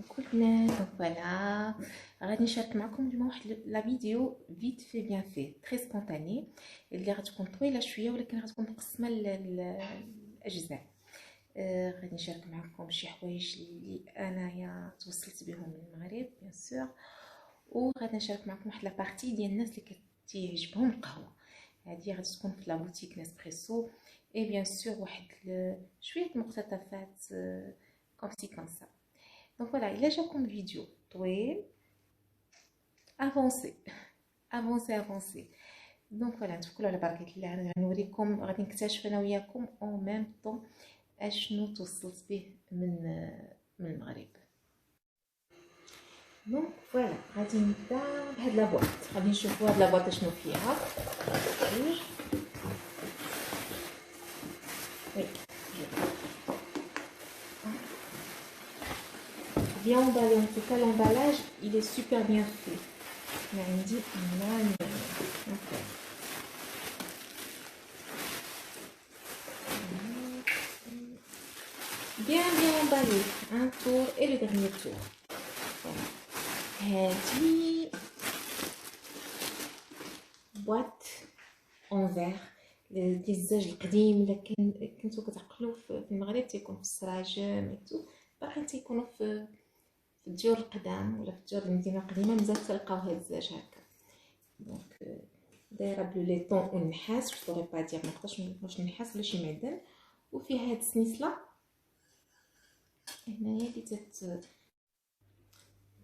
Coucou البنات. Donc voilà, غادي نشارك معكم اليوم واحد لا فيديو فيت في بيان في تري سبونتاني اللي غتكون طويله شويه ولكن غتكون مقسمه الاجزاء. غادي نشارك معكم شي حوايج اللي انايا توصلت بهم من المغرب بيان سور، وغادي نشارك معكم واحد لا بارتي ديال الناس اللي كتعجبهم القهوه. هذه غادي تكون في لا بوتيك نسبريسو اي بيان سور واحد شويه مقتطفات كوم سي كوم سا. دونك فوالا الا جاكم الفيديو طويل افونسي افونسي. دونك فوالا نتوكلوا على بركه الله. انا غنوريكم، غادي نكتشف انا وياكم اون ميم طون اشنو توصلت به من المغرب. دونك فوالا غادي نبدا بهاد لابواط. غادي نشوفوا هاد لابواط اشنو فيها. Bien emballé, en tout cas l'emballage il est super bien fait. عندي okay. Bien emballé, un tour et le dernier tour. هذه boîte en verre ديال الزاج القديم اللي كنتو كتعقلوا في المغرب تيكون في السراجم ايتو، باقي تيكونوا في الديور القدام ولا في الديور المدينه القديمه مازال تلقاو هاد الزاج هكا. دونك دايره بلو ليطون والنحاس، جو طوري با دير نقدرش واش النحاس ولا شي معدن. وفيها هاد السنيسله هنايا اللي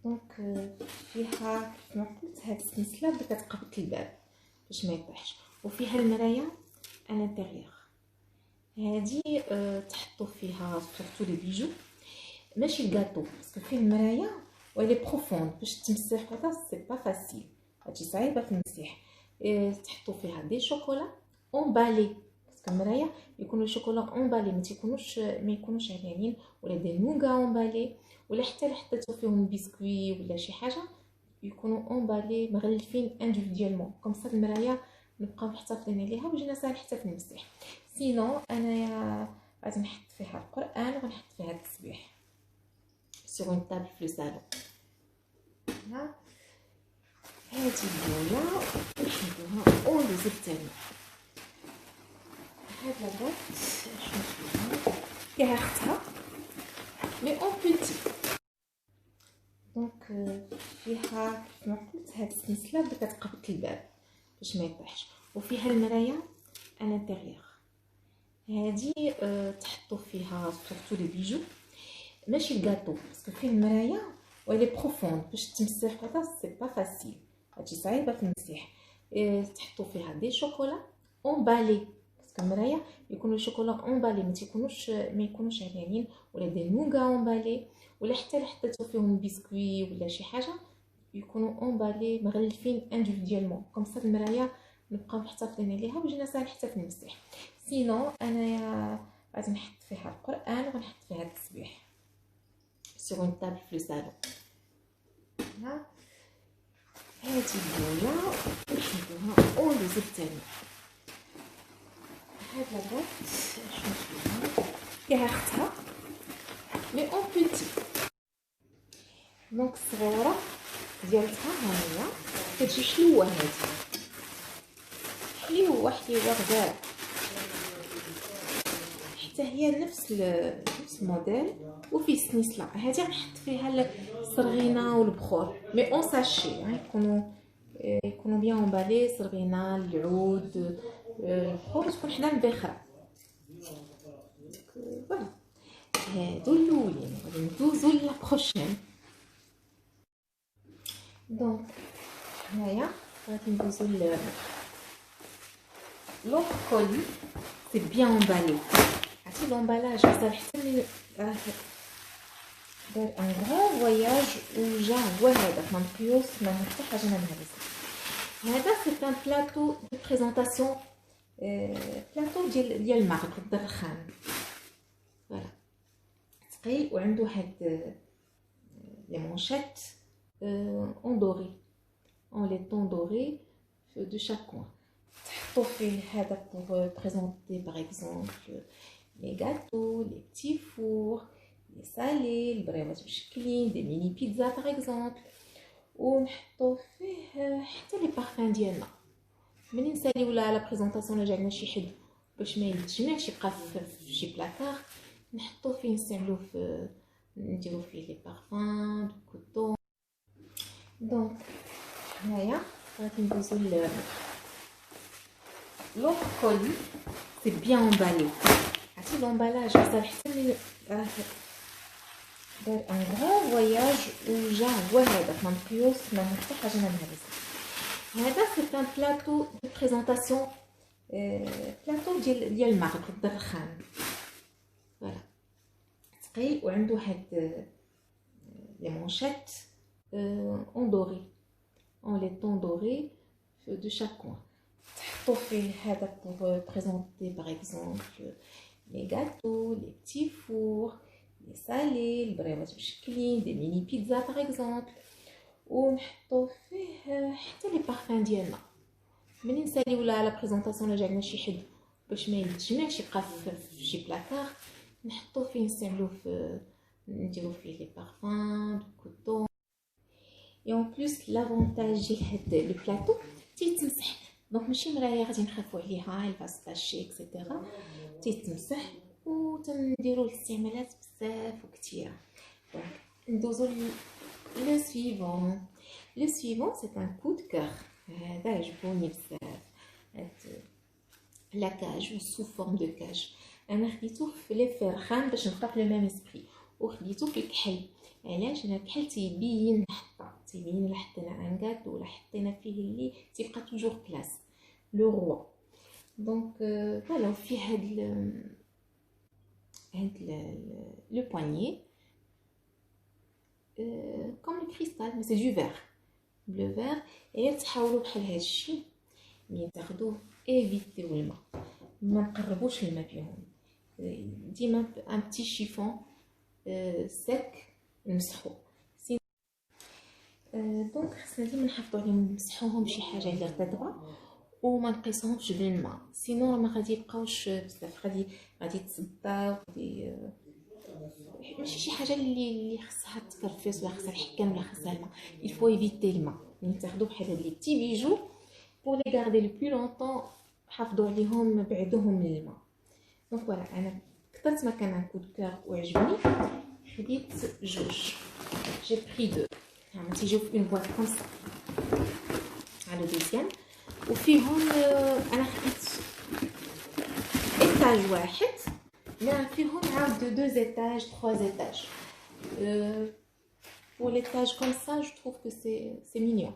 دونك فيها كما قلت هاد السنسله اللي كتقبط الباب باش ما يطيحش، وفيها المرايه على الانتيريور. هادي تحطوا فيها سورتو لي بيجو ماشي الكاطو باسكو فيه المرايه وهي بروفوند باش تمسح هذا سي با فاسيل، هادشي صعيبه في المسيح. تحطوا فيها دي شوكولا اونبالي باسكو المرايه يكونوا الشوكولا اونبالي ما يكونوش عريانين، ولا دي نوغا اونبالي، ولا حتى حطيتو فيهم بسكوي ولا شي حاجه يكونوا اونبالي مغلفين انديفيديوالمون كوم سا المرايه نبقاو محتفظين عليها ويجينا ساهل حتى في المسيح. سينو انايا غادي نحط فيها القران وغنحط فيها التسبيح sur une table في الصالون. هادي الاولى نحطوها وندوزو الثانيه. هاد لاباط شنو فيها اختها مي اون بوتي. دونك فيها كما قلت هاد السلسله اللي كتقبط الباب باش ما يطيحش، وفيها المرايه على الانتيريور. هادي تحطوا فيها سورتو لي بيجو ماشي الكاطو باسكو فيه المرايه وهي بروفوند باش تمسح هذا سي با فاسيل، هادشي صعيبه في المسيح. تحطوا فيها دي شوكولا اونبالي باسكو المرايه يكونوا الشوكولا اونبالي ما يكونوش عريانين، ولا دي نوغا اونبالي، ولا حتى حطيتو فيهم بسكوي ولا شي حاجه يكونوا اونبالي مغلفين انديفيديوالمون كوم سا المرايه نبقاو محتفظين عليها ويجينا ساهل حتى في المسيح. سينو انايا غادي نحط فيها القران وغنحط فيها التسبيح sur une table في الصالون. هادي الاولى نحطوها وندوزو الثانيه. هاد لاباط شنو فيها اختها مي اون بوتي. دونك الصغيره ديالتها ها هي كتجي حلوه، هادي حلوه غزال حتى هي نفس الموديل. وفي السنيسله هادي غنحط فيها الصرغينه والبخور مي اون ساشي، يكونوا بيان اونبالي، صرغينه العود البخور تكون حدا البخره. فوالا هادو الاولين. غادي ندوزو لا بروشين. دونك هنايا غادي ندوزو لوطر كولي سي بيان اونبالي. عرفتي لومبالاج صار حتى من دار ان غران فواياج وجا هو هذا ما نقيوس ما حتى حاجه ما نهرس. هذا سي ان بلاطو دو بريزونطاسيون، بلاطو ديال المغرب الدرخان. فوالا ثقيل وعنده هاد لي مونشيت اون دوري اون لي طون دوري دو شاك كوين. تحطوا فيه هذا pour présenter par exemple les gâteaux, les petits fours, لي سالي، البريوات مشكلين، دي ميني بيتزا باغ اكزومبل. ونحطو فيه حتى لي بارفان ديالنا. ملي نساليو لا بريزونطاسيون لا جاتنا شي حد باش ما يتجمعش يبقى في شي بلاكار، نحطو فيه نستعملوه في نديرو فيه لي بارفان كوتون. دونك هنايا غادي ندوزو لوطر كولي. سي بيان امبالي، عرفتي لومبالاج صار حتى ملي دار ان غران فواياج وجا هو هذا ما نبقيوش ما حتى حاجه ما نهرس. هذا سي ان بلاطو دو بريزونطاسيون، بلاطو ديال المغرب الدرخان. فوالا ثقيل وعنده هاد لي مونشيت اون دوري اون لي طون دوري دو شاك كوين. تحطو فيه هذا بور بريزونطي باغ اكزومبل لي غاتو، لي بتي فور، لي سالي، البريوات مشكلين، دي ميني بيتزا باغ اكزومبل. ونحطو فيه حتى لي بارفان ديالنا. ملي نساليو لا بريزونطاسيون لا جاتنا شي حد باش ما يتجمعش يبقى في شي بلاكار، نحطو فيه نستعملوه في نديرو فيه لي بارفان كوتون. اي اون بليس لافونتاج ديال هاد لو بلاطو تيتمسح، دونك ماشي مرايه غادي نخافو عليها الفاسطاشي اكسيتيرا، تيتمسح وتنديرو الاستعمالات بزاف وكثيره. دونك ندوزو لو سويفون. لو سويفون سي ان كو دو كور. هذا عجبوني بزاف، هاد لاكاج سو فورم دو كاج. انا خديتو في لي فيرخان باش نبقى في لو ميم اسبري، وخديتو في الكحل. علاش؟ انا الكحل تيبين الحطه، تيبين الا حطينا ان غاتو ولا حطينا فيه اللي تيبقى توجور كلاس لو روا. دونك فوالا فيه هاد لو بوانيي كوم الكريستال، مي سي دو فير بلو فير. غير تحاولوا بحال هادشي ملي تاخدوه ايفيتيو الماء، ما نقربوش الماء فيهم، ديما ان بتي شيفون سيك نمسحو. دونك خصنا ديما نحافظوا عليهم، نمسحوهم بشي حاجه اللي رطبه وما نقيسوهمش بالماء، سينو ما غادي يبقاوش بزاف، غادي تصداو، غادي ماشي شي حاجه اللي خصها تفرفس ولا خصها الحكام ولا خصها الماء. الفو ايفيتي الماء. ملي تاخذوا بحال هاد لي بتي بيجو بور لي غاردي لو بلو لونطون، حافظوا عليهم، بعدوهم من الماء. دونك فوالا انا كثرت ما كان ان كود كور وعجبني خديت جوج، جي بري دو. يعني تيجيو في اون بواط كوم سا على دوزيام، وفيهم انا خديت ايتاج واحد، لا فيهم عاود دو ايتاج 3 ايتاج. pour l'étage comme ça je trouve que c'est mignon,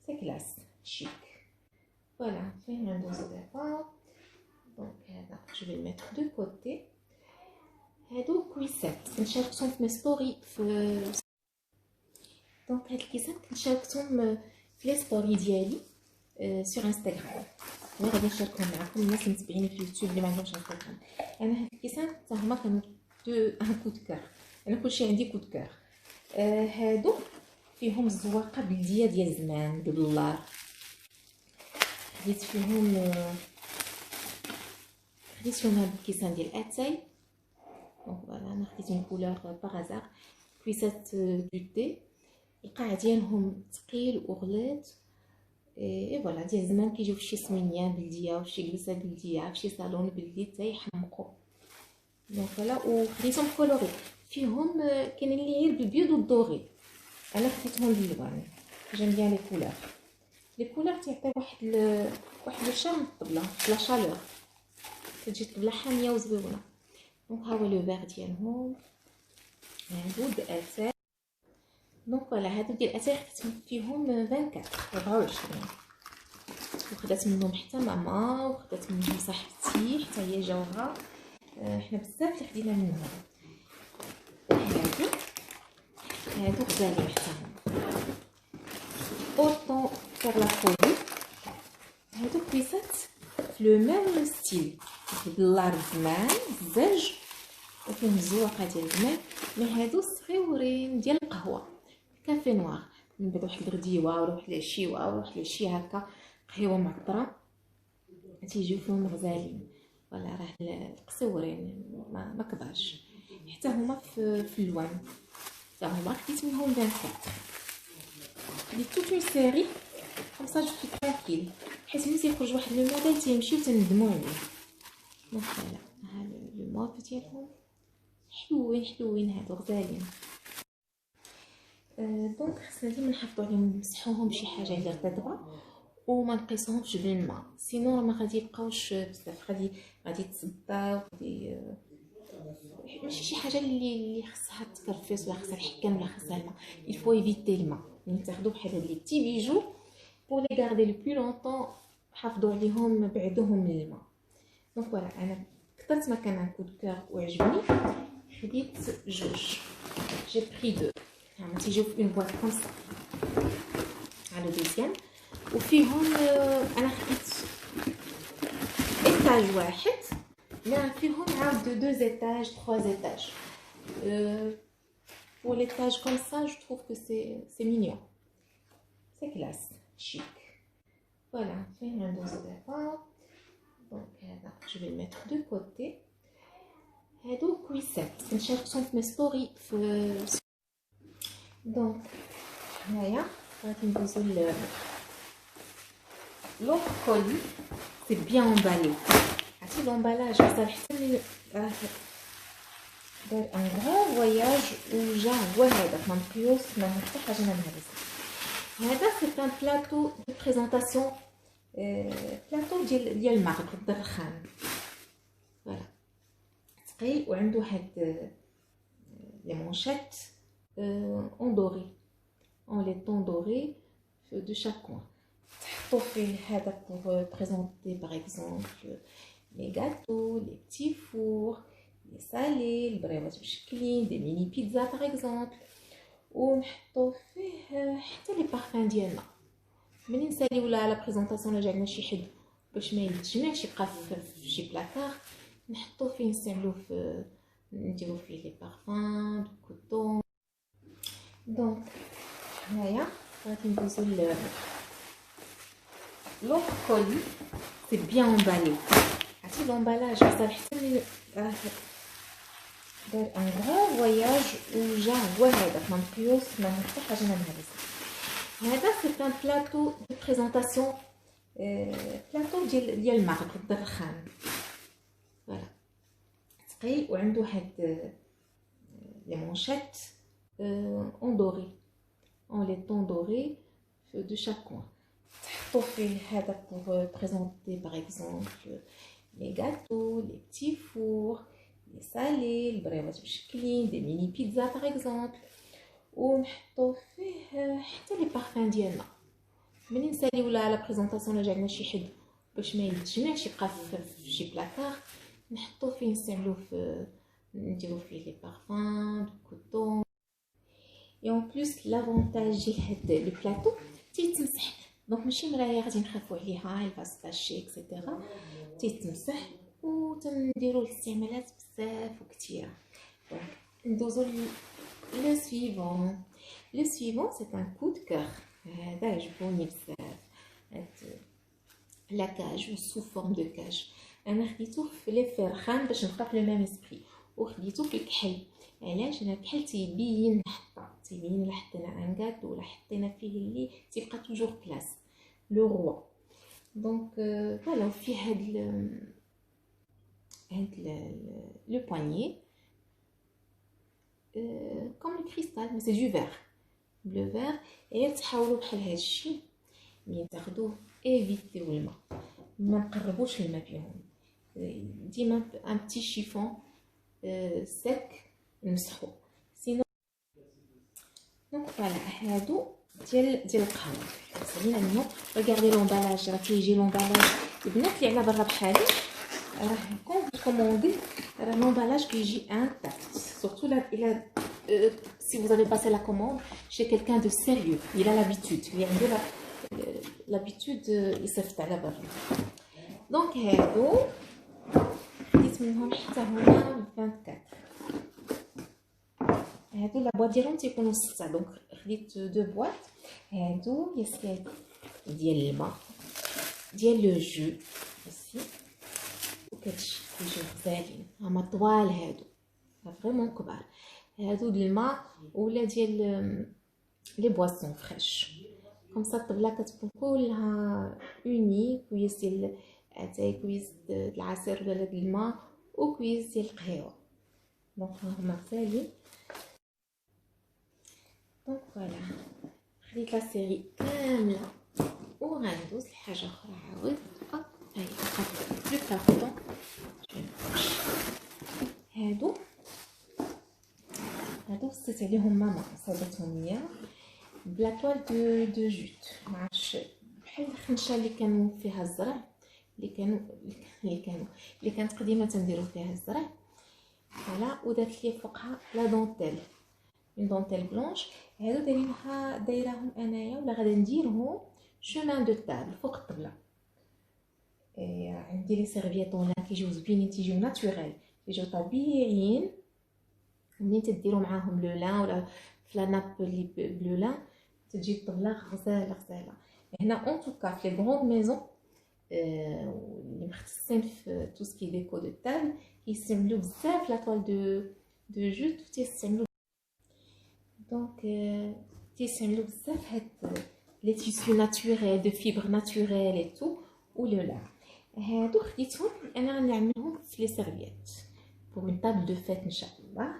c'est classe, chic. Voilà, فين ندوز دابا. دونك هذا je vais le mettre de côté. هادو كويسات نشاركتهم في مي ستوري دونك هاد الكيسات نشاركتهم في لي ستوري ديالي سور انستغرام. انا غادي نشاركهم معكم الناس اللي متابعيني في اليوتيوب اللي ما عندهمش انستغرام. انا هاد الكيسات حتى هما كانوا دو ان كود كور، انا كلشي عندي كود كور. هادو فيهم الزواقه بلديه ديال زمان بالله، خديت فيهم هاد الكيسان ديال اتاي. دونك فوالا انا خديت اون كولور باغازار، كويسات دو تي، القاع ديالهم ثقيل وغليظ، اي فوالا ديال زمان كيجيو في شي سمينيان بلديه وفي شي كليسه بلديه في شي صالون بلدي تيحمقوا. دونك فوالا وخديتهم كولوري، فيهم كاينين اللي غير بالبيض والدوغي، انا خديتهم بالالوان. جيم بيان لي كولور، لي كولور تيعطيو واحد لو شارم الطبله، لا شالور كتجي الطبله حاميه وزويونه. دونك ها هو لو فيغ ديالهم، هادو داتاي. دونك فوالا هادو ديال اتاي خديت فيهم 24 وخدات منهم حتى ماما وخدات منهم صاحبتي حتى هي جاوها، حنا بزاف اللي خدينا منهم. هادو غزالين حتى هما اوطون فور لا فولي. هادو كويسات في لو ميم ستيل باللار زمان الزاج وفيهم الزواقه ديال زمان، مي هادو صغيورين ديال القهوه كافي نوار، من بعد واحد الغديوه ولا واحد العشيوه ولا واحد العشيه هكا قهوه معطره تيجيو فيهم غزالين. ولا راه القصورين ما كبرش. حتى هما في اللوان حتى هما خديت منهم 24 خديت توت اون سيري كوم سا جو سوي ترانكيل حيت ملي تيخرج واحد لو موديل تيمشيو تندمو عليه. دونك فوالا ها لو موف ديالهم حلوين هادو غزالين. دونك خصنا ديما نحافظوا عليهم نمسحوهم بشي حاجه اللي رطبه وما نقيسوهمش بالماء سينو راه ما غادي يبقاوش بزاف غادي تصداو غادي ماشي شي حاجه اللي خصها تكرفس ولا خصها الحكام ولا خصها الماء. الفو ايفيتي الماء ملي تاخذوا بحال هاد لي بتي بيجو بور لي غاردي لو بلو لونطون حافظوا عليهم بعدوهم من الماء. دونك فوالا انا كثرت ما كان ان كود كور وعجبني خديت جوج جي بري دو زعما تيجيو في اون بواط كوم سا على دوزيام وفيهم انا خديت ايتاج واحد لا فيهم عاود دو étages 3 étages pour l'étage comme ça je trouve que c'est mignon, c'est classe, chic. Voilà, فين ندوزو دابا دونك هذا je vais le mettre de côté. هادو كويسات كنشاركهم في مي ستوري في دونك هنايا غادي ندوزو لو كولي سي بيان امبالي. عرفتي لومبالاج صار حتى ملي دار ان غران فواياج وجا هو هذاك ما نقيوش ما حتى حاجه ما نهرس. هذا سي ان بلاطو دو بريزونطاسيون بلاطو ديال المغرب الدرخان فوالا ثقيل وعنده هاد لي مونشيت اون دوري اون لي طون دوري دو شاك كوين تحطوا فيه هذا بور بريزونطي باغ اكزومبل les gâteaux, les petits fours, les salés, les brioches مشكلين, des mini pizzas par exemple. ونحطوا فيه حتى لي بارفان ديالنا ملي نساليو لا بريزونطاسيون لا جاتنا شي حد باش ما يتجمعش يبقى في شي بلاكار نحطوا فيه نستعملوه في نديرو فيه لي بارفان دو كوتون. دونك هنايا غادي ندوزو لو كولي سي بيان امبالي. عرفتي لومبالاج صار حتى ملي دار ان غران فواياج وجا هو هذاك ما نقيوش ما حتى حاجه ما نهرس. هذا سي ان بلاطو دو بريزونطاسيون بلاطو ديال المغرب الدرخان فوالا ثقيل وعنده هاد لي مونشيت اون دوري اون لي طون دوري دو شاك كوين تحطوا فيه هذا بور بريزونطي باغ اكزومبل les gâteaux, les petits fours, les salés, les brioches مشكلين, des mini pizzas par exemple. ونحطوا فيه حتى لي بارفان ديالنا ملي نساليو لا بريزونطاسيون لا جاتنا شي حد باش ما يتجمعش يبقى في شي بلاكار نحطوا فيه نستعملوه في نديرو فيه لي بارفان دو كوتون. اي اون بليس لافونتاج ديال هاد لو بلاطو تيتمسح دونك ماشي مرايه غادي نخافوا عليها الفاسطاشي اكسيتيرا تيتمسح وتنديروا الاستعمالات بزاف وكثيره. دونك ندوزو لو سويفون. لو سويفون سي ان كود كور هذا عجبوني بزاف هاد لاكاج سو فورم دو كاج انا خديتو في لي فيرخان باش نبقى في لو ميم اسبري وخديتو في الكحل. علاش؟ انا الكحل تيبين الحطه تيبين الا حطينا ان كادو ولا حطينا فيه اللي تيبقى توجور كلاس لو روا. دونك فوالا فيه هاد لو بوانيي كوم الكريستال مي سي دو فير بلو فير. غير تحاولوا بحال هاد الشيء ملي تاخذوه ايفيتيو الماء ما نقربوش الماء فيهم ديما ان بتي شيفون سيك نمسحو سينو. دونك فوالا هادو ديال القهوه سالينا منو. ريغاردي لومبالاج راه كيجي لومبالاج البنات اللي على برا بحالي راه كوموندي راه لومبالاج كيجي انتاكت سورتو لا الى si vous avez passé la commande chez quelqu'un de sérieux il a l'habitude اللي عنده l'habitude يصيفط على برا. دونك هادو خديت منهم حتى هما 24 هادو لا بواط ديالهم تيكونوا 6 دونك خديت 2 بواط. هادو ياسيات ديال الماء ديال لو جو aussi وكتجيو غزالين هما طوال هادو فريمون كبار. هادو الماء ولا ديال لي بواسون فريش. كوم سا الطبله كتكون كلها اوني، كويس ديال اتاي، كويس ديال العصير ولا ديال الماء، وكويس ديال القهوه. دونك هما غسالين. دونك فوالا خديت لا سيري كامله وغندوز لحاجه اخرى عاود. هاي بلو كارطون. هادو صيت عليهم ماما صاوبتهم ليا بلا طوال دو جوت، معرفتش بحال الخنشه اللي كانوا فيها الزرع، اللي كانت قديمه تنديروا فيها الزرع. فوالا ودرت لي فوقها لا دونتيل، اون دونتيل بلونش. هادو دايراهم انايا ولا غادا نديرهم شومان دو تابل فوق الطبله. عندي لي سيرفييطون كيجيو زوينين، تيجيو ناتوريل، تيجيو طبيعيين. منين تديروا معاهم لو لان ولا في لا ناب اللي بلو لان تجي الطبله غزاله. هنا اون توكا في لي غروند ميزون اللي مختصين في تو سكي ديكو دو تابل كيستعملوا بزاف لا طوال دو جوت، تيستعملوا دونك تيستعملوا بزاف هاد لي تيسيو ناتوريل دو فيبر ناتوريل اي تو ولو لان. هادو خديتهم انا غنعملهم في لي سيرفييت pour une table de fête inchallah.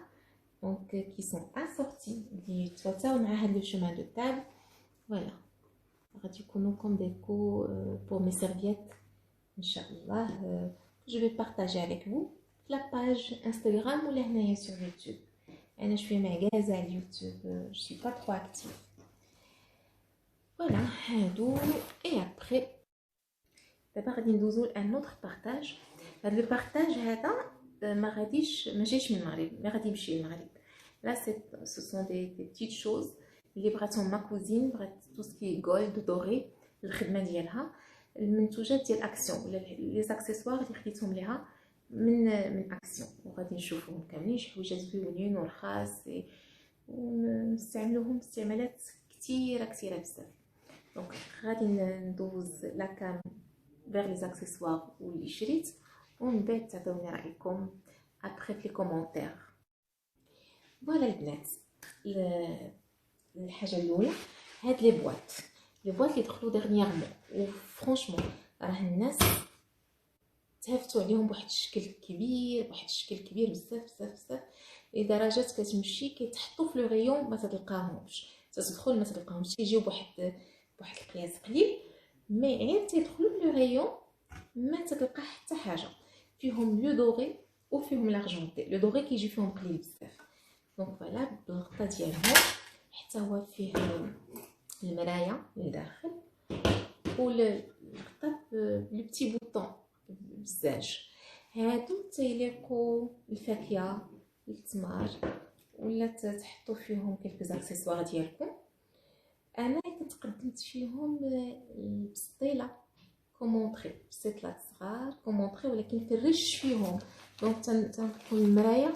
Donc qui sont assortis اللي تفاوتاو مع هاد لو chemin de table. Voilà, غادي يكونوا comme déco pour mes serviettes inchallah. Je vais partager avec vous la page Instagram ou هنايا sur YouTube. انا شويه معكازه على اليوتيوب، je suis pas trop active. Voilà, هادو. et après دابا غادي ندوزو لان اوتر بارطاج. هاد لو بارطاج هذا ما جايش من المغرب، ما غادي يمشي للمغرب. لا سو سون دي بيتيت شوز اللي بغاتهم ما كوزين، بغات تو سكي جولد دوري الخدمه ديالها. المنتوجات ديال اكسيون ولا لي زاكسيسوار اللي خديتهم ليها من اكسيون، وغادي نشوفوهم كاملين شي حوايج زوينين ورخاص، ونستعملوهم استعمالات كثيره بزاف. دونك غادي ندوز لا كام vers les accessoires واللي شريت، ومن بعد تعطيوني رايكم ابري في لي كومونتير. فوالا البنات، الحاجه الاولى هاد لي بواط اللي دخلوا ديرنييرمون، وفرانشمون راه الناس تهفتوا عليهم بواحد الشكل كبير بزاف لدرجه كتمشي كيتحطوا في لو ريون ما تلقاهمش، تدخل ما تلقاهمش، تيجيو بواحد القياس قليل، مي غير تيدخلوا لو ريون ما تلقى حتى حاجه فيهم لو دوري وفيهم لارجونتي. لو دوري كيجي فيهم قليل بزاف. دونك فوالا بالغطا ديالهم، حتى هو فيه المرايه لداخل، والغطا لو بتي بوطون بزاج. هادو تيليقوا الفاكهه، التمر، ولا تحطوا فيهم كلكو زاكسيسوار ديالكم. انا كنت قدمت فيهم البسطيله كومونطري، بسيطلات صغار كومونطري، ولكن كنرش فيهم. دونك تنكون المرايه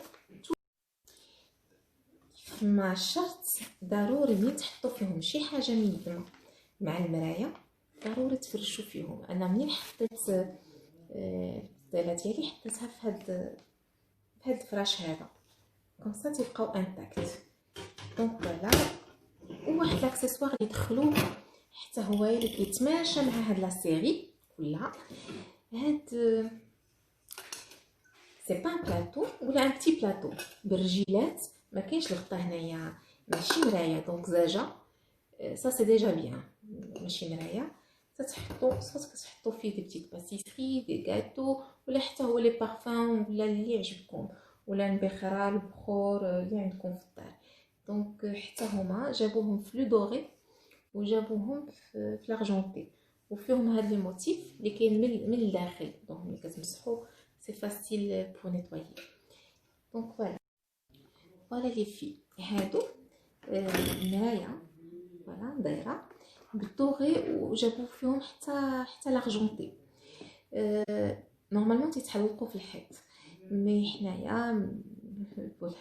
ما شرط ضروري ملي تحطوا فيهم شي حاجه ميدمه مع المرايه ضروري تفرشوا فيهم. انا منين حطيت البسطيله ديالي حطيتها في هاد الفراش هذا كوم سا تيبقاو انتاكت. دونك فوالا، وواحد لاكسيسوار اللي دخلوه حتى هو اللي كيتماشى مع هاد لا سيري كلها. هاد سي با ان بلاطو ولا ان بتي بلاطو بالرجيلات، ما كاينش الغطا هنايا، ماشي مرايه. دونك زاجا سا سي ديجا بيان، ماشي مرايه. كتحطوا فيه دي بتيت باسيسري، دي غاتو، ولا حتى هو لي بارفان ولا اللي يعجبكم، ولا البخره البخور اللي عندكم في الدار. دونك حتى هما جابوهم في لو دوري وجابوهم في لارجونتي، وفيهم هاد لي موتيف اللي كاين من الداخل. دونك ملي كتمسحوا سي فاسيل بور نيتوايي. دونك فوالا لي في هادو المرايه فوالا دايره بالدوغي، وجابو فيهم حتى لارجونتي. نورمالمون تيتحلقوا في الحيط، مي حنايا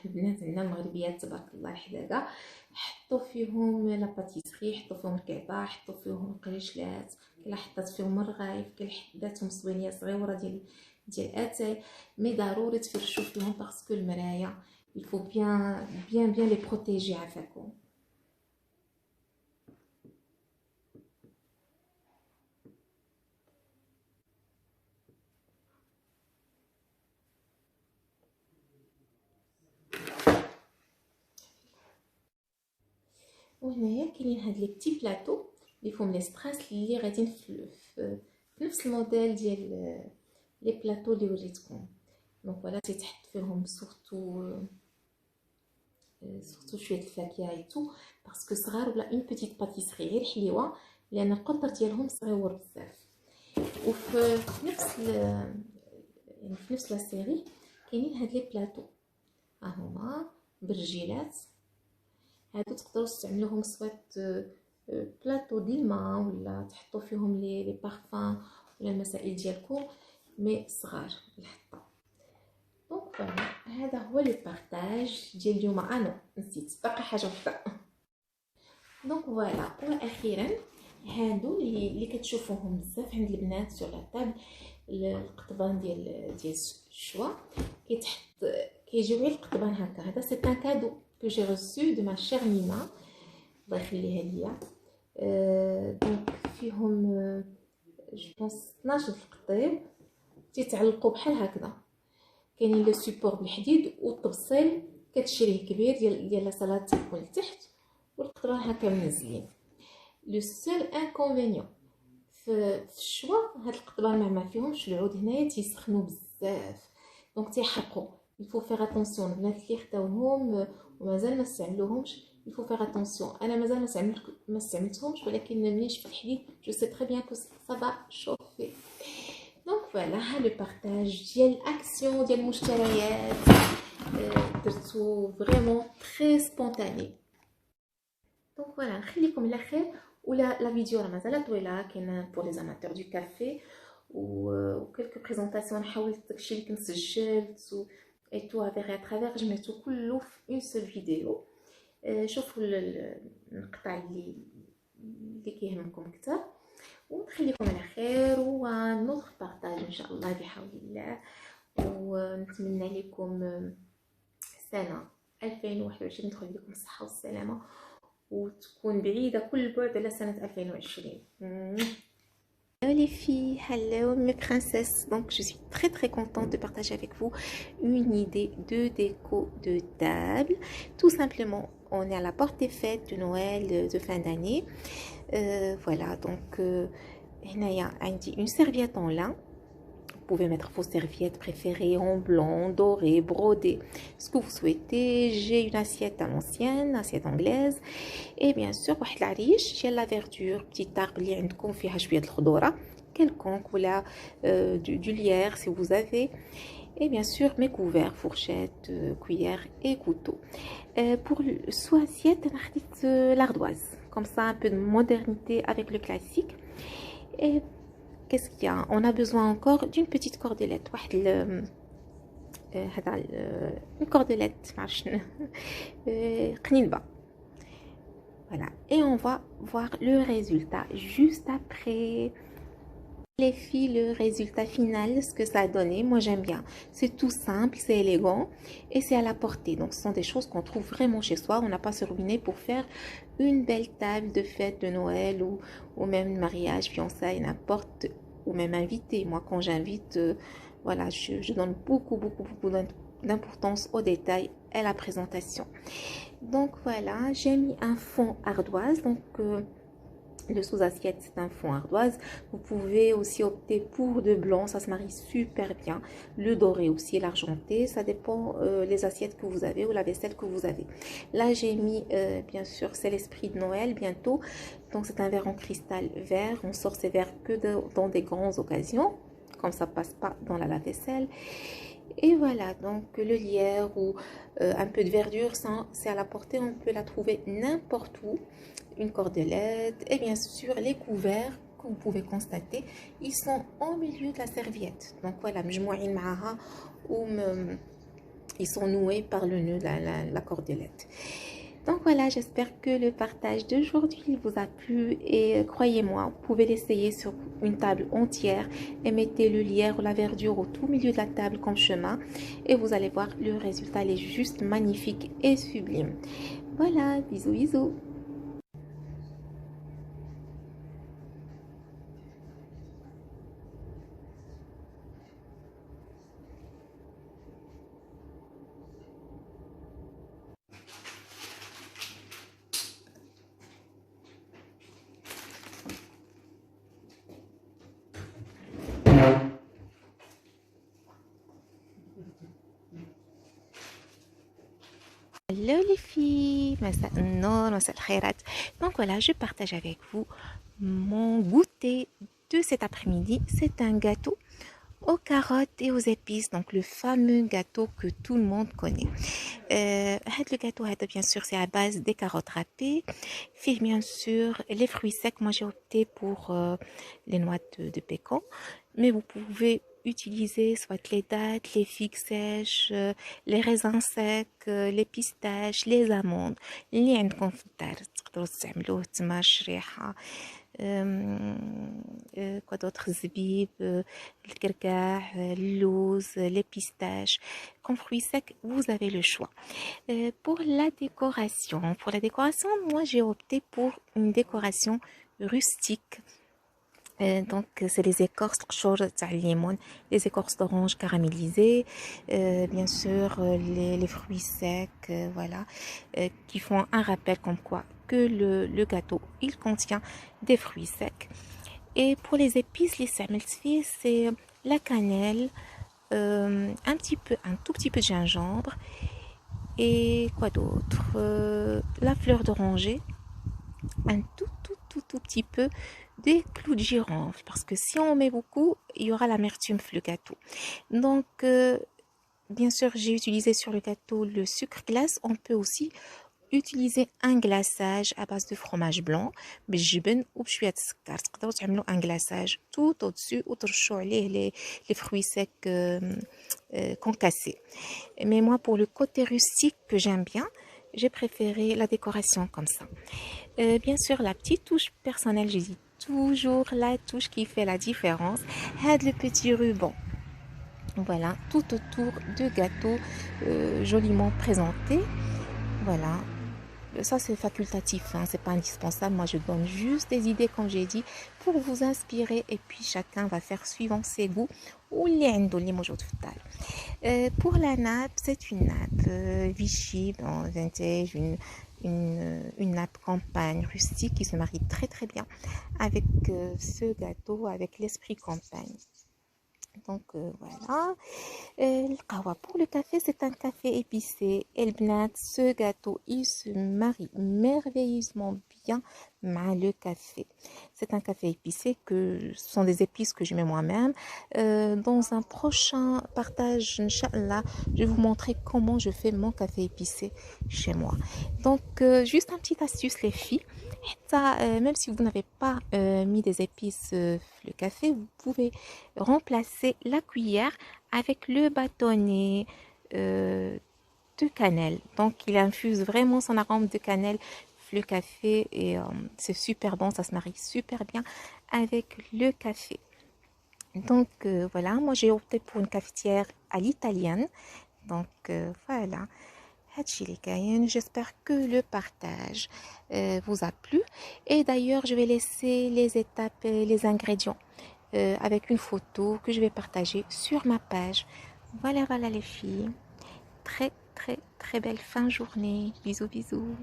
البنات عندنا المغربيات تبارك الله الحداقه حطوا فيهم لا باتيسري، حطوا فيهم الكعبه، حطوا فيهم القريشلات، كلا حطات فيهم الرغايف، كلا حداتهم صوينيه صغيره ديال اتاي. مي ضروري تفرشوا فيهم باسكو المرايه Il faut bien les protéger عافاكم. وهنايا كاينين هاد لي بتي بلاطو اللي فيهم لي ستراس اللي غاديين في نفس الموديل ديال لي بلاطو اللي وريتكم. دونك فوالا تيتحط فيهم سورتو شويه الفاكهه ايتو باسكو صغار ولا اون بيتيت باتيسري غير حليوه لان القطر ديالهم صغيور بزاف. وفي نفس يعني في نفس لا سيري كاينين هاد لي بلاطو ها هما برجيلات. هادو تقدروا تستعملوهم سوات بلاطو ديال الماء ولا تحطوا فيهم لي بارفان ولا المسائل ديالكم مي صغار الحطه. دونك فوالا هذا هو لو بارطاج ديال اليوم. انا نسيت باقي حاجه وحده. دونك فوالا واخيرا هادو اللي كتشوفوهم بزاف عند البنات سور لا طابل القطبان ديال الشوا كيتحط كيجيو غير القطبان هكا. هذا سي ان كادو que j'ai reçu de ma chère Nina الله يخليها ليا. دونك فيهم جو بونس 12 القطيب تيتعلقوا بحال هكذا. كاينين لو سيبور بالحديد والطبسيل كتشريه كبير ديال لا صلاه تكون لتحت والقطران هكا منزلين. لو سول انكونفينيون في الشوا هاد القطبان ما فيهمش العود هنايا تيسخنوا بزاف دونك تيحرقوا. il faut faire attention. البنات اللي خداوهم ومازال ما استعملوهمش il faut faire attention. انا مازال ما استعملتهمش ولكن ملي نشوف الحديد جو سي تري بيان كو سا با شوفي. دونك فوالا ها لو بارطاج ديال الاكسيون ديال المشتريات درتو فريمون تري سبونتاني. دونك فوالا نخليكم على خير. ولا لا فيديو راه مازال طويله كاين بور لي اماتور دو كافي و quelques présentations حاولت داكشي اللي كنت سجلت et tout à travers je mets tout كله في une seule vidéo. شوفوا القطع اللي كيهمكم اكثر ونخليكم على خير ونوض بارطاج ان شاء الله بحول الله. ونتمنى لكم سنه 2021 تدخل لكم الصحه والسلامه وتكون بعيده كل البعد على سنه 2020. Hello les filles, hello mes princesses. Donc je suis très contente de partager avec vous une idée de déco de table. Tout simplement, on est à la porte des fêtes de Noël de fin d'année. Voilà, donc il y a une serviette en lin. Vous pouvez mettre vos serviettes préférées en blanc, doré, brodé, ce que vous souhaitez. J'ai une assiette à l'ancienne, assiette anglaise. Et bien sûr, واحد العريش ديال la verdure, petit arbre اللي عندكم فيها شوية الخضرة quelconque ولا du lierre si vous avez. Et bien sûr, mes couverts, fourchettes, cuillères et couteaux. Pour sous assiette, on a خديت l'ardoise. Comme ça, un peu de modernité avec le classique. Et qu'est-ce qu'il y a? On a besoin encore d'une petite cordelette. Une cordelette. Voilà. Et on va voir le résultat juste après. Les filles, le résultat final, ce que ça a donné, moi j'aime bien. C'est tout simple, c'est élégant et c'est à la portée. Donc ce sont des choses qu'on trouve vraiment chez soi. On n'a pas se ruiner pour faire une belle table de fête de Noël ou même mariage, fiançailles, n'importe, ou même invité. Moi quand j'invite, voilà, je donne beaucoup d'importance aux détails et à la présentation. Donc voilà, j'ai mis un fond ardoise. Donc le sous-assiette, c'est un fond ardoise. Vous pouvez aussi opter pour de blanc, ça se marie super bien. Le doré aussi, l'argenté, ça dépend les assiettes que vous avez ou la vaisselle que vous avez. Là, j'ai mis, bien sûr, c'est l'esprit de Noël bientôt. Donc, c'est un verre en cristal vert. On sort ces verres que dans des grandes occasions, comme ça passe pas dans la lave-vaisselle. Et voilà, donc le lierre ou un peu de verdure, c'est à la portée, on peut la trouver n'importe où. Une cordelette et bien sûr les couverts que vous pouvez constater, ils sont au milieu de la serviette. Donc voilà, ils sont noués par le nœud de la cordelette. Donc voilà, j'espère que le partage d'aujourd'hui vous a plu et croyez-moi, vous pouvez l'essayer sur une table entière et mettez le lierre ou la verdure au tout milieu de la table comme chemin et vous allez voir le résultat, il est juste magnifique et sublime. Voilà, bisous bisous. Hello les filles, donc voilà, je partage avec vous mon goûter de cet après-midi. C'est un gâteau aux carottes et aux épices, donc le fameux gâteau que tout le monde connaît. Le gâteau, bien sûr, c'est à base des carottes râpées. Puis bien sûr, les fruits secs. Moi, j'ai opté pour les noix de pécan. Mais vous pouvez utiliser soit les dattes, les figues sèches, les raisins secs, les pistaches, les amandes. اللي عندكم في الدار تقدروا تستعملوه تما الشريحة. Quoi d'autre, الزبيب, الكركاع, اللوز, les pistaches. Comme fruits secs, vous avez le choix. Pour la décoration, moi j'ai opté pour une décoration rustique. Donc c'est les écorces les écorces d'orange caramélisées, bien sûr les fruits secs, voilà, qui font un rappel comme quoi que le gâteau il contient des fruits secs. Et pour les épices, les sameltfi, c'est la cannelle, un tout petit peu de gingembre et quoi d'autre, la fleur d'oranger, un tout petit peu des clous de girofle, parce que si on met beaucoup, il y aura l'amertume sur le gâteau. Donc, bien sûr, j'ai utilisé sur le gâteau le sucre glace. On peut aussi utiliser un glaçage à base de fromage blanc بالجبن وبشويه السكر. تقدروا تعملوا un glaçage tout au-dessus وترشوا عليه les fruits secs concassés. Mais moi, pour le côté rustique que j'aime bien, j'ai préféré la décoration comme ça. Bien sûr, la petite touche personnelle, je dis toujours la touche qui fait la différence. Had le petit ruban. Voilà, tout autour de gâteau joliment présenté. Voilà. Ça c'est facultatif, hein, c'est pas indispensable. Moi je donne juste des idées comme j'ai dit pour vous inspirer et puis chacun va faire suivant ses goûts. Pour la nappe, c'est une nappe Vichy, vintage, une nappe campagne rustique qui se marie très très bien avec ce gâteau, avec l'esprit campagne. Donc voilà. Pour le café, c'est un café épicé. Ce gâteau, il se marie merveilleusement bien avec le café. C'est un café épicé ce sont des épices que je mets moi-même. Dans un prochain partage, Inch'Allah, je vais vous montrer comment je fais mon café épicé chez moi. Donc, juste une petite astuce, les filles. Même si vous n'avez pas mis des épices le café, vous pouvez remplacer la cuillère avec le bâtonnet de cannelle. Donc il infuse vraiment son arôme de cannelle le café et c'est super bon, ça se marie super bien avec le café. Donc voilà, moi j'ai opté pour une cafetière à l'italienne. Donc voilà. J'espère que le partage vous a plu. Et d'ailleurs, je vais laisser les étapes, les ingrédients avec une photo que je vais partager sur ma page. Voilà, voilà les filles. Très belle fin de journée. Bisous, bisous.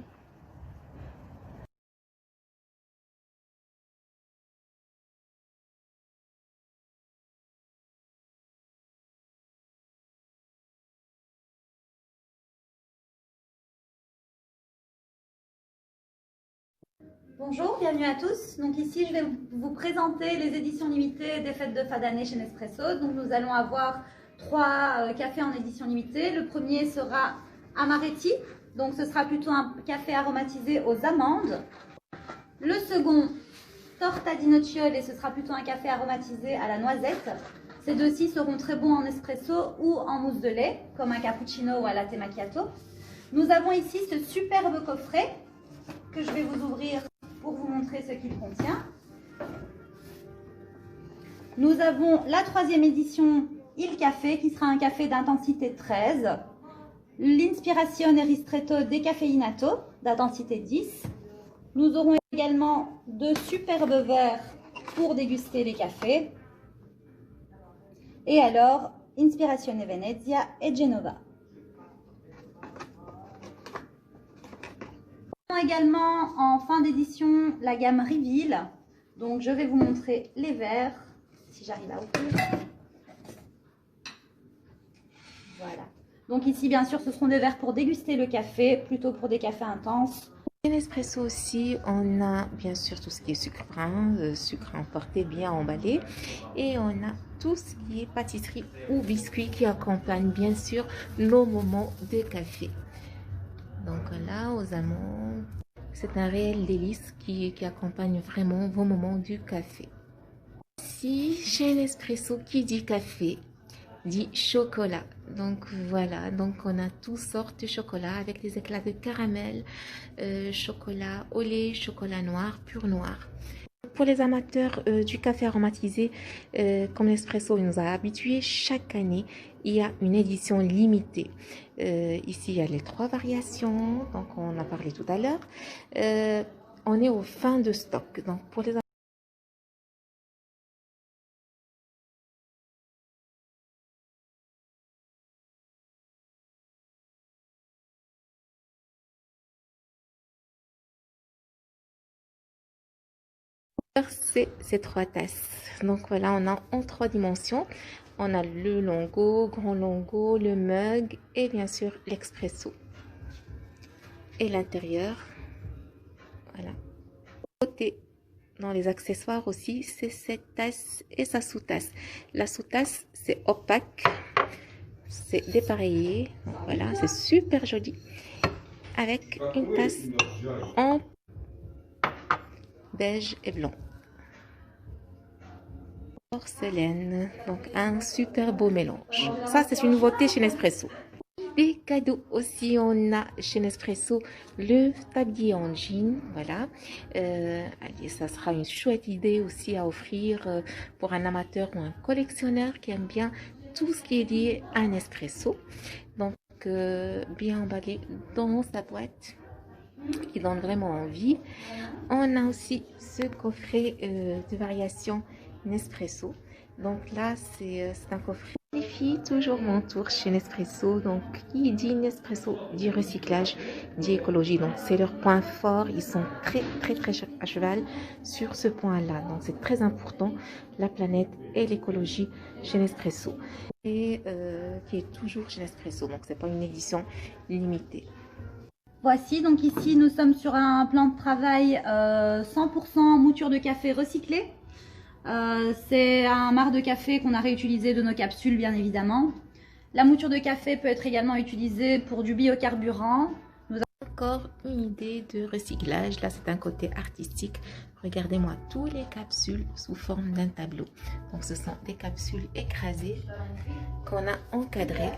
Bonjour, bienvenue à tous. Donc ici, je vais vous présenter les éditions limitées des fêtes de fin d'année chez Nespresso. Donc nous allons avoir 3 cafés en édition limitée. Le premier sera Amaretti. Donc ce sera plutôt un café aromatisé aux amandes. Le second, Torta di Nocciole, et ce sera plutôt un café aromatisé à la noisette. Ces deux-ci seront très bons en espresso ou en mousse de lait, comme un cappuccino ou un latte macchiato. Nous avons ici ce superbe coffret que je vais vous ouvrir pour vous montrer ce qu'il contient. Nous avons la 3e édition Il Café qui sera un café d'intensité 13. L'Inspirazione Ristretto Décafeinato d'intensité 10. Nous aurons également de superbes verres pour déguster les cafés. Et alors, Inspirazione Venezia et Genova. Nous avons également en fin d'édition la gamme Reveal. Donc je vais vous montrer les verres, si j'arrive à ouvrir. Voilà. Donc ici, bien sûr, ce seront des verres pour déguster le café, plutôt pour des cafés intenses. En espresso aussi, on a bien sûr tout ce qui est sucre brun, sucre emporté bien emballé, et on a tout ce qui est pâtisserie ou biscuits qui accompagnent bien sûr nos moments de café. Donc là, aux amandes, c'est un réel délice qui accompagne vraiment vos moments du café. Si chez Nespresso, qui dit café, dit chocolat. Donc voilà, donc on a toutes sortes de chocolat avec des éclats de caramel, chocolat au lait, chocolat noir, pur noir. Pour les amateurs du café aromatisé, comme Nespresso nous a habitués, chaque année il y a une édition limitée. Ici il y a les 3 variations, donc on a parlé tout à l'heure. On est au fin de stock. Donc pour les c'est ces 3 tasses. Donc voilà, on a en 3 dimensions. On a le longo, grand longo, le mug et bien sûr l'expresso. Et l'intérieur, voilà. Côté dans les accessoires aussi, c'est cette tasse et sa sous-tasse. La sous-tasse, c'est opaque, c'est dépareillé. Donc voilà, c'est super joli. Avec une tasse en beige et blanc. Porcelaine, donc un super beau mélange. Ça, c'est une nouveauté chez Nespresso. Des cadeaux aussi, on a chez Nespresso le tablier en jean, voilà. Allez, ça sera une chouette idée aussi à offrir pour un amateur ou un collectionneur qui aime bien tout ce qui est lié à Nespresso. Donc, bien emballé dans sa boîte, qui donne vraiment envie. On a aussi ce coffret de variation Nespresso. Donc là, c'est un coffret. Les filles, toujours mon tour chez Nespresso. Donc, qui dit Nespresso dit recyclage, dit écologie. Donc, c'est leur point fort. Ils sont très à cheval sur ce point-là. Donc, c'est très important, la planète et l'écologie chez Nespresso. Et qui est toujours chez Nespresso. Donc, c'est pas une édition limitée. Voici, donc ici, nous sommes sur un plan de travail 100% mouture de café recyclé. C'est un marc de café qu'on a réutilisé de nos capsules, bien évidemment. La mouture de café peut être également utilisée pour du biocarburant. Nous avons encore une idée de recyclage. Là, c'est un côté artistique. Regardez-moi tous les capsules sous forme d'un tableau. Donc, ce sont des capsules écrasées qu'on a encadrées.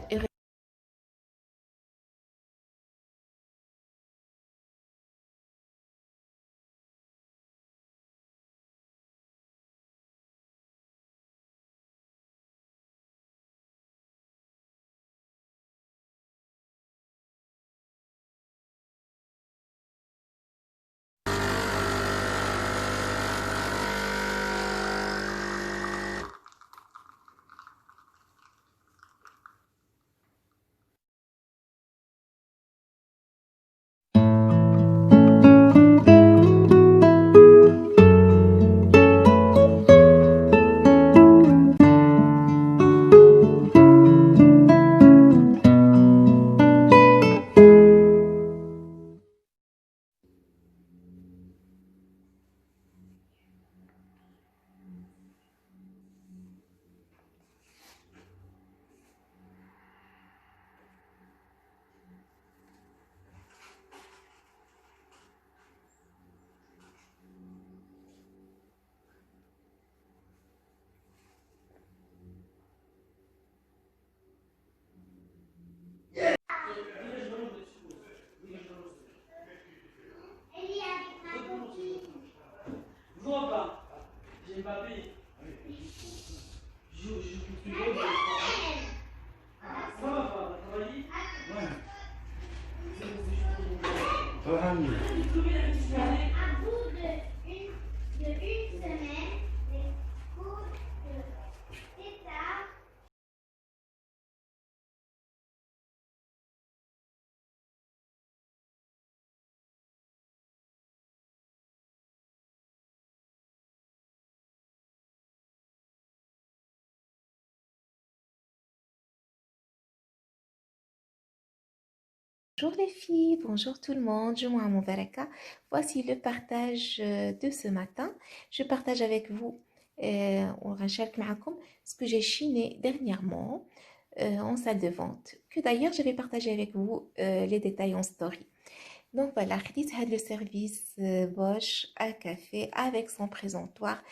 bout d'une semaine, les cours d'état. Bonjour les filles, bonjour tout le monde, Jumu'ah Moubaraka. Voici le partage de ce matin. Je partage avec vous ce que j'ai chiné dernièrement en salle de vente. Que d'ailleurs, j'avais partagé avec vous les détails en story. Donc voilà, Khadit had le service Bosch à café avec son présentoir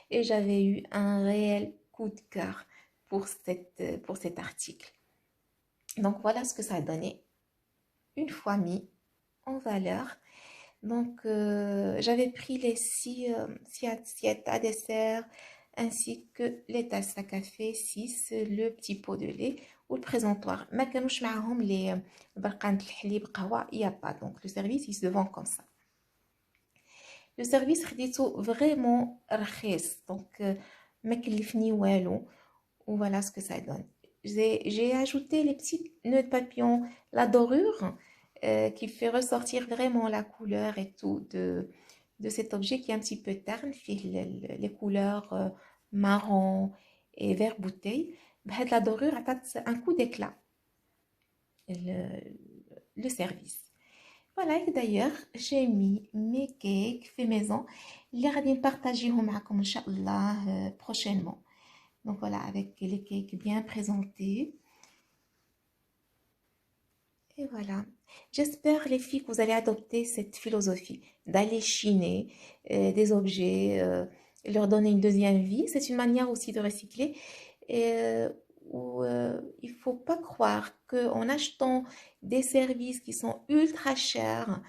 et j'avais eu un réel coup de cœur pour cet article. Donc voilà ce que ça a donné une fois mis en valeur. Donc j'avais pris les 6 assiettes à dessert ainsi que les tasses à café 6, le petit pot de lait ou le présentoir. ما كانوش معاهم les برقان الحليب قهوة, il y a pas. Donc le service il se vend comme ça. Le service خديته vraiment رخيص. Donc ما كلفني والو. Ou voilà ce que ça donne. J'ai ajouté les petits nœuds de papillon, la dorure qui fait ressortir vraiment la couleur et tout de cet objet qui est un petit peu terne, les couleurs marron et vert bouteille. La dorure a un coup d'éclat, le service. Voilà, et d'ailleurs, j'ai mis mes cakes faits maison. Les radins partageront معكم إن شاء الله prochainement. Donc voilà, avec les cakes bien présentés. Et voilà. J'espère, les filles, que vous allez adopter cette philosophie d'aller chiner des objets, leur donner une deuxième vie. C'est une manière aussi de recycler. Où il ne faut pas croire qu'en achetant des services qui sont ultra chers,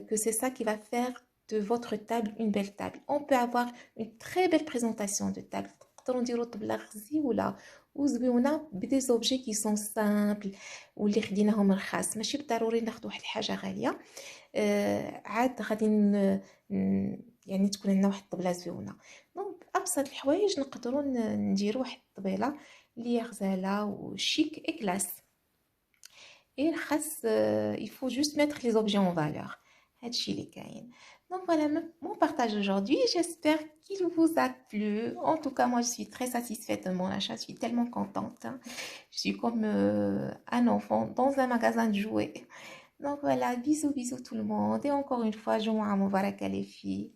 que c'est ça qui va faire de votre table une belle table. On peut avoir une très belle présentation de table. نقدروا نديروا طبله غزي ولا وزويونه بدي اوبجي كي سون سامبل واللي خديناهم رخاص ماشي بالضروري ناخذ واحد الحاجه غاليه عاد غادي يعني تكون لنا واحد الطبله زويونه دونك ابسط الحوايج نقدروا نديروا واحد الطبيله اللي هي غزاله وشيك اي كلاس اي رخاص il faut juste mettre les objets en valeur هادشي اللي كاين. Donc voilà mon partage aujourd'hui, j'espère qu'il vous a plu. En tout cas, moi je suis très satisfaite de mon achat, je suis tellement contente. Je suis comme un enfant dans un magasin de jouets. Donc voilà, bisous bisous tout le monde et encore une fois, Jumu'ah Moubaraka les filles.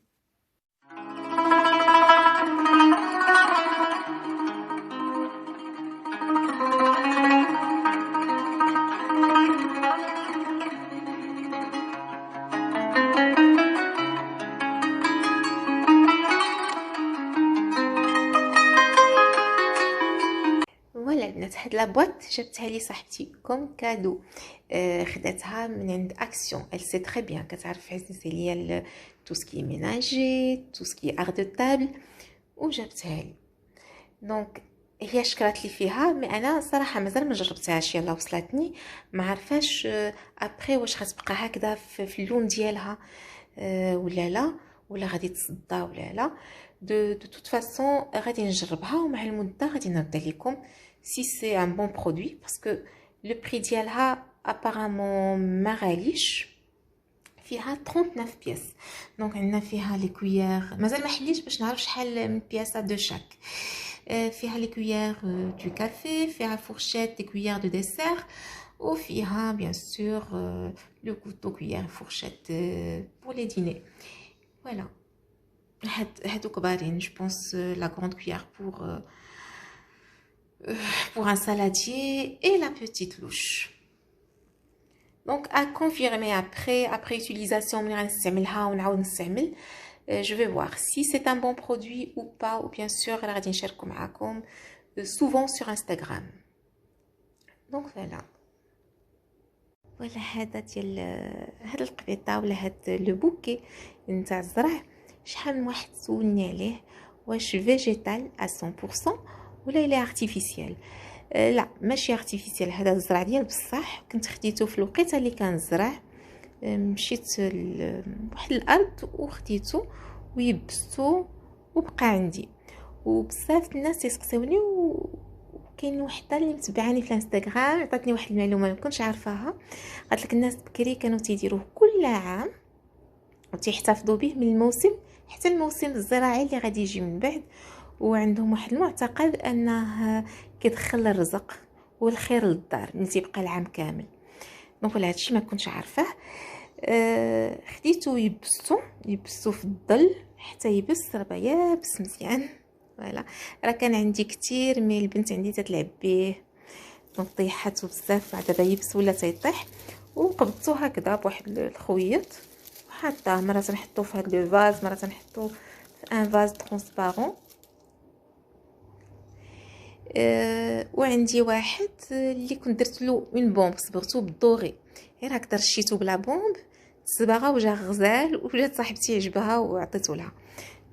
فوالا البنات هاد لابواط جابتها لي صاحبتي كوم كادو خداتها من عند اكسيون elle sait très bien كتعرف عزيزي ليا tout ce qui est ménager tout ce qui est art de table وجابتها لي دونك هي شكرت لي فيها مي انا صراحه مازال ما جربتهاش يلا وصلتني ما عارفاش ابري واش غتبقى هكذا في اللون ديالها ولا لا ولا غادي تصدى ولا لا de toute façon غادي نجربها ومع المده غادي نرد لكم si c'est un bon produit parce que le prix ديالها apparemment ما غاليش فيها 39 بياس دونك عندنا فيها لي كويير مازال ما حليتش باش نعرف شحال من بياسه دو شاك فيها لي كويير دو كافي فيها فورشيت دي كويير دو ديسير وفيها بيان سور لو كوتو كويير فورشيت pour les dîners voilà هادو كبارين je pense la grande cuillère pour un saladier et la petite louche. Donc à confirmer après utilisation je vais voir si c'est un bon produit ou pas ou bien sûr غادي نشاركو معاكم souvent sur Instagram. Donc voilà. ولا هذا ديال هاد القبيطه ولا هاد لو بوكي نتاع الزرع شحال من واحد سولني عليه واش فيجيتال à 100% ولا إلا ارتيفيسيال. لا ماشي ارتيفيسيال هذا الزرع ديال بصح كنت خديته في الوقيته اللي كان الزرع مشيت لواحد الارض وخديته ويبستو وبقى عندي. وبزاف الناس يسقسوني، وكاين وحده اللي متبعاني في الانستغرام عطاتني واحد المعلومه ما كنتش عارفاها. قالت لك الناس بكري كانوا تيديروه كل عام وتيحتفظوا به من الموسم حتى الموسم الزراعي اللي غادي يجي من بعد، وعندهم واحد المعتقد انه كيدخل الرزق والخير للدار ملي تيبقى العام كامل. دونك ولا هادشي ما كنتش عارفاه. خديته يبستو في الظل حتى يبس راه يابس مزيان. فوالا راه كان عندي كتير مي البنت عندي تتلعب به، دونك طيحاتو بزاف، بعد دابا يبس ولا تيطيح. وقبضتو هكذا بواحد الخويط وحطاه، مره تنحطو في هاد لو فاز، مره تنحطو في ان فاز ترونسبارون. وعندي واحد اللي كنت درت له اون بومب صبغتو بالدوغي، غير هكذا رشيتو بلا بومب صباغه وجا غزال، وجات صاحبتي عجبها وعطيتو لها.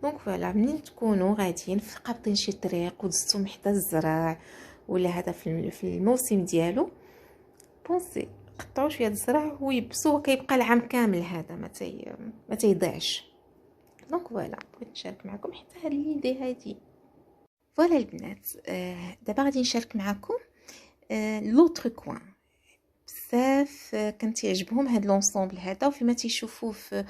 دونك فوالا منين تكونوا غاديين في قابطين شي طريق ودزتو حتى الزراع ولا هذا في الموسم ديالو، بونسي قطعوا شويه الزرع ويبسوه كيبقى العام كامل، هذا ما تيضيعش. دونك فوالا بغيت نشارك معكم حتى هاد ليدي هادي. فوالا البنات، دابا غادي نشارك معكم لوطر كوان. بزاف كان تيعجبهم هاد لونسومبل هذا، وفيما تيشوفوه في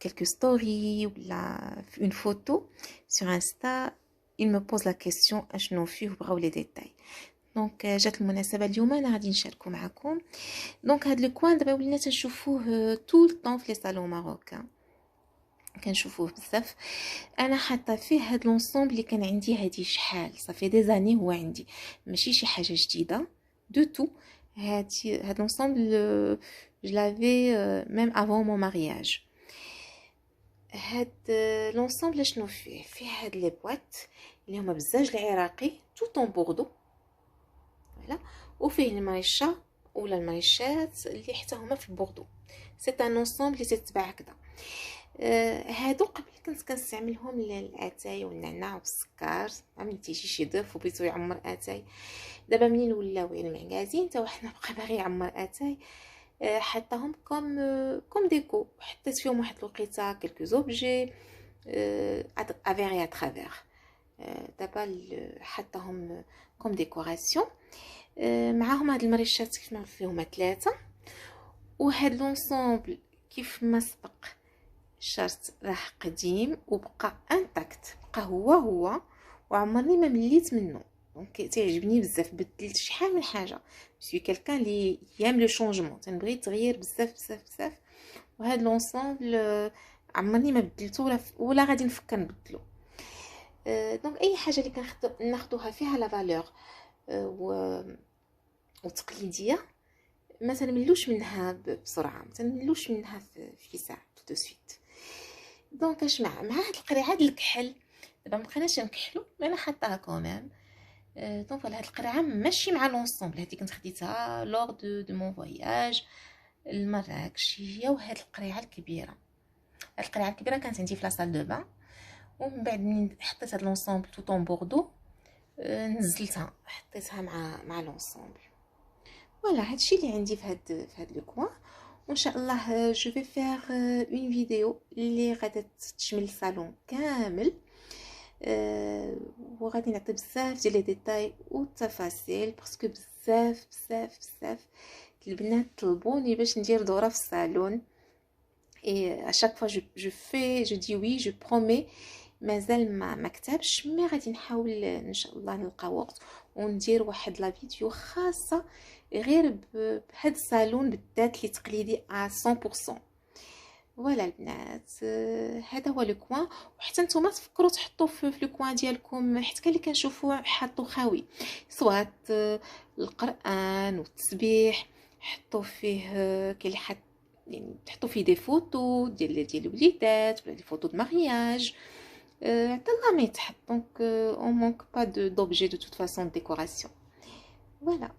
quelques ستوري ولا في اون فوتو سور انستا il me pose la question اشنو فيه وبغاو لي ديتاي. دونك جات المناسبه اليوم انا غادي نشاركو معكم. دونك هاد لو كوان دابا ولينا تنشوفوه طول طون في لي صالون ماروكان، كنشوفوه بزاف. انا حاطه فيه هاد لونسومبل اللي كان عندي هادي شحال صافي دي زاني هو عندي، ماشي شي حاجه جديده دو تو. هاد لونسومبل je l'avais même avant mon mariage. هاد لونسومبل شنو فيه هاد لي بواط اللي هما بالزاج العراقي توت اون بوردو، فوالا، وفيه المريشه ولا المريشات اللي حتى هما في بوردو. سي ان لونسومبل اللي تتباع هكذا. هادو قبل كنت كنستعملهم للاتاي والنعناع والسكر، ملي تيجي شي ضيف وبغيتو يعمر اتاي. دابا منين ولاو يعني معكازين حتى واحد بقى باغي يعمر اتاي، حطاهم كوم ديكو، حطيت فيهم واحد الوقيته كلكو زوبجي افير اي اترافير. دابا حطاهم كوم ديكوراسيون. معاهم هاد المريشات كيف ما فيهم 3، وهاد لونسومبل كيف ما سبق شرط راه قديم وبقى انتاكت، بقى هو وعمرني ما مليت منه. دونك تعجبني بزاف، بدلت شحال من حاجه، سوي كلكان لي يام لو شونجمون، تنبغي تغير بزاف. وهاد لونسومبل عمرني ما بدلته ولا غادي نفكر نبدلو. دونك اي حاجه اللي ناخذوها فيها لا فالور وتقليديه ما تنملوش منها بسرعه، ما تنملوش منها في ساعه تو سويت. دونك اش مع هاد القريعه د الكحل، دابا مابقيناش نكحلو انا حاطاها كوميم. دونك هاد القريعه ماشي مع لونسومبل، هادي كنت خديتها لور دو مون فواياج لمراكش، هي وهاد القريعه الكبيره. هاد القريعه الكبيره كانت عندي في لاصال دو بان، ومن بعد منين حطيت هاد لونسومبل تو طون بوردو نزلتها حطيتها مع لونسومبل. فوالا هادشي اللي عندي في هاد لو كوان. وان شاء الله جو في فير اون فيديو اللي غادا تشمل الصالون كامل، وغادي نعطي بزاف ديال لي ديتاي والتفاصيل باسكو بزاف البنات طلبوني باش ندير دوره في الصالون. اي اشاك فوا جو دي وي جو برومي. مازال ما كتبش، مي غادي نحاول ان شاء الله نلقى وقت وندير واحد لا فيديو خاصه غير بهاد الصالون بالذات اللي تقليدي 100%. فوالا البنات، هذا هو لو كوان. وحتى نتوما تفكروا تحطوا في لو كوان ديالكم حتى كاين اللي كنشوفوا حاطوا خاوي، سواء القران والتسبيح حطوا فيه، كاين اللي حط يعني تحطوا فيه دي فوتو ديال الوليدات ولا دي فوتو دو مارياج، حتى الله ما يتحط. دونك اون مونك با دوبجي دو توت فاصون ديكوراسيون. فوالا.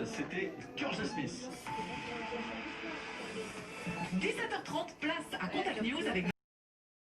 C'était Georgia Smith. 17h30, place à Contact News avec